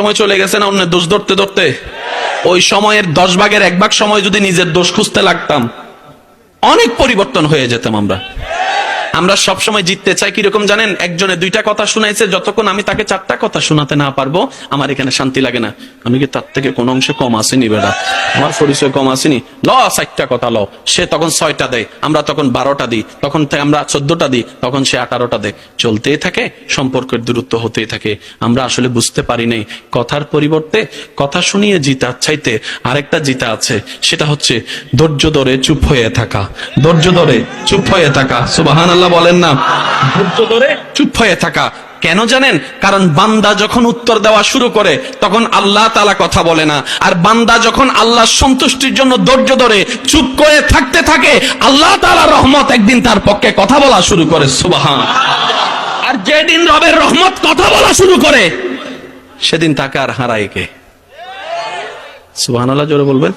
সময় চলে গেছে না অন্যের দোষ ধরতে ধরতে? ওই সময়ের 10 ভাগের 1 ভাগ সময় যদি নিজের দোষ খুঁজতে লাগতাম, অনেক পরিবর্তন হয়ে যেতাম। আমরা সব সময় জিততে চাই। কিরকম জানেন? একজনে 2টা কথা শুনাইছে, যতক্ষণ আমি তাকে 4টা কথা শোনাতে না পারবো আমার এখানে শান্তি লাগে না। আমি কি তার থেকে কোন অংশে কম আসিনি? বেড়া, আমার পরিচয় কম আসিনি? 4টা কথা ল। সে তখন 6টা দেয়, আমরা তখন 12টা দিই, তখন আমরা 14টা দিই, তখন সে 18টা দেয়। চলতেই থাকে, সম্পর্কের দূরত্ব হতেই থাকে। আমরা আসলে বুঝতে পারি নাই কথার পরিবর্তে কথা শুনিয়ে জিতার চাইতে আরেকটা জিতা আছে, সেটা হচ্ছে ধৈর্য ধরে চুপ হয়ে থাকা। ধৈর্য ধরে চুপ হয়ে থাকা। সুবহানাল্লাহ বলেন না? ধৈর্য ধরে চুপ হয়ে থাকা। কেন জানেন? কারণ বান্দা যখন উত্তর দেওয়া শুরু করে তখন আল্লাহ তাআলা কথা বলে না, আর বান্দা যখন আল্লাহর সন্তুষ্টির জন্য ধৈর্য ধরে চুপ করে থাকতে থাকে, আল্লাহ তাআলার রহমত একদিন তার পক্ষে কথা বলা শুরু করে। সুবহান। আর যেদিন রবের রহমত কথা বলা শুরু করে সেদিন তাকে আর হারায় কে? সুবহানাল্লাহ জোরে বলবেন।